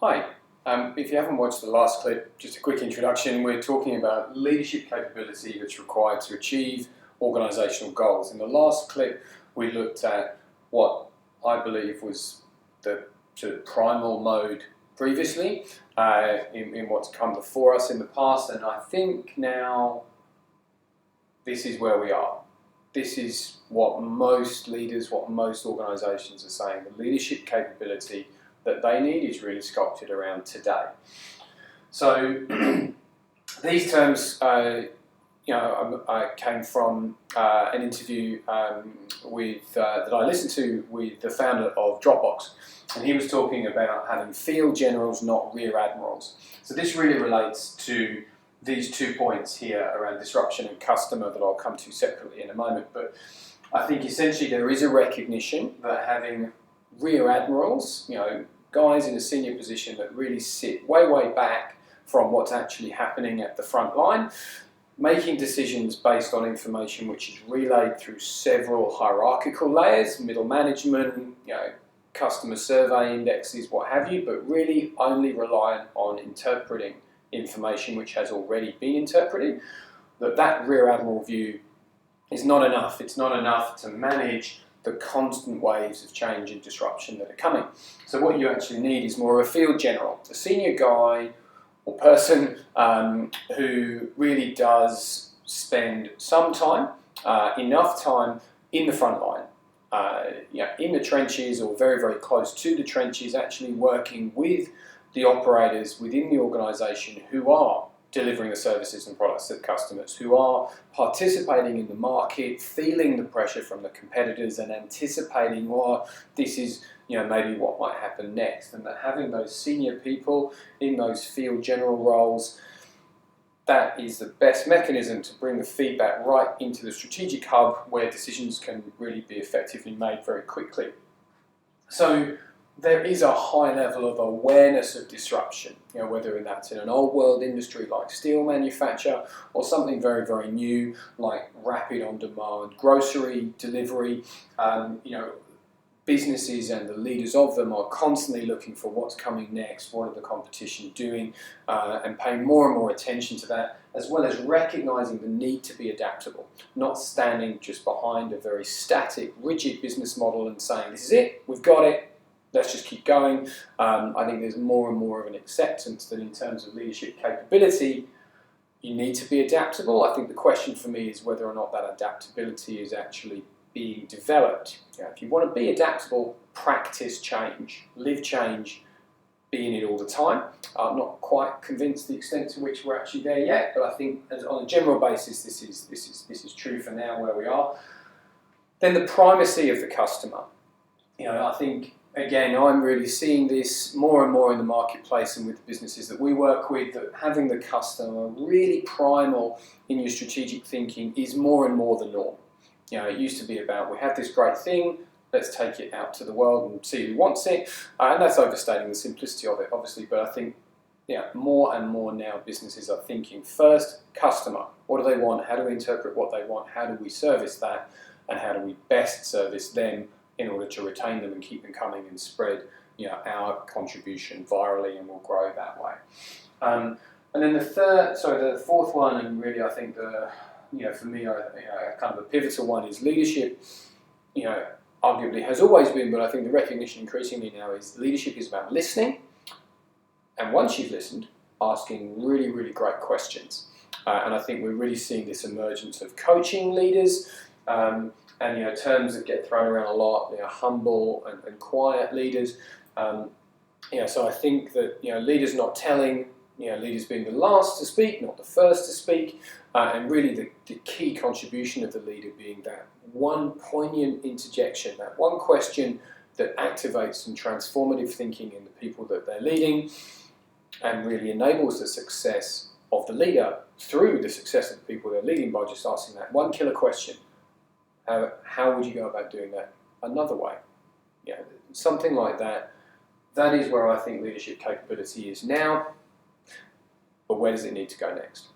Hi, if you haven't watched the last clip, just a quick introduction. We're talking about leadership capability that's required to achieve organisational goals. In the last clip, we looked at what I believe was the sort of primal mode previously in what's come before us in the past, and I think now this is where we are. This is what most leaders, what most organisations are saying. The leadership capability that they need is really sculpted around today. So these terms, I came from an interview that I listened to with the founder of Dropbox, and he was talking about having field generals, not rear admirals. So this really relates to these 2 points here around disruption and customer that I'll come to separately in a moment. But I think essentially there is a recognition that having rear admirals, guys in a senior position that really sit way back from what's actually happening at the front line, making decisions based on information which is relayed through several hierarchical layers, middle management, customer survey indexes, what have you, but really only reliant on interpreting information which has already been interpreted. That rear admiral view is not enough. It's not enough to manage the constant waves of change and disruption that are coming. So what you actually need is more of a field general, a senior guy or person who really does spend some time, enough time in the front line, in the trenches or very close to the trenches, actually working with the operators within the organisation who are delivering the services and products to the customers, who are participating in the market, feeling the pressure from the competitors and anticipating, this is maybe what might happen next. And that having those senior people in those field general roles, that is the best mechanism to bring the feedback right into the strategic hub where decisions can really be effectively made very quickly. So there is a high level of awareness of disruption, whether that's in an old world industry like steel manufacture or something very new like rapid on-demand grocery delivery. Businesses and the leaders of them are constantly looking for what's coming next, what are the competition doing, and paying more and more attention to that, as well as recognising the need to be adaptable, not standing just behind a very static, rigid business model and saying, this is it, we've got it, let's just keep going. I think there's more and more of an acceptance that in terms of leadership capability, you need to be adaptable. I think the question for me is whether or not that adaptability is actually being developed. If you want to be adaptable, practice change, live change, be in it all the time. I'm not quite convinced the extent to which we're actually there yet, but I think on a general basis, this is true for now where we are. Then the primacy of the customer. I think, again, I'm really seeing this more and more in the marketplace and with the businesses that we work with, that having the customer really primal in your strategic thinking is more and more the norm. It used to be about, we have this great thing, let's take it out to the world and see who wants it. And that's overstating the simplicity of it, obviously, but I think more and more now businesses are thinking first, customer. What do they want? How do we interpret what they want? How do we service that? And how do we best service them in order to retain them and keep them coming and spread our contribution virally, and we'll grow that way. And then the fourth one, and really I think for me, kind of a pivotal one is leadership. Arguably has always been, but I think the recognition increasingly now is leadership is about listening. And once you've listened, asking really great questions. And I think we're really seeing this emergence of coaching leaders, and terms that get thrown around a lot, humble and quiet leaders. So I think that leaders not telling, leaders being the last to speak, not the first to speak, and really the key contribution of the leader being that one poignant interjection, that one question that activates some transformative thinking in the people that they're leading and really enables the success of the leader through the success of the people they're leading by just asking that one killer question. How would you go about doing that another way? Something like that. That is where I think leadership capability is now, but where does it need to go next?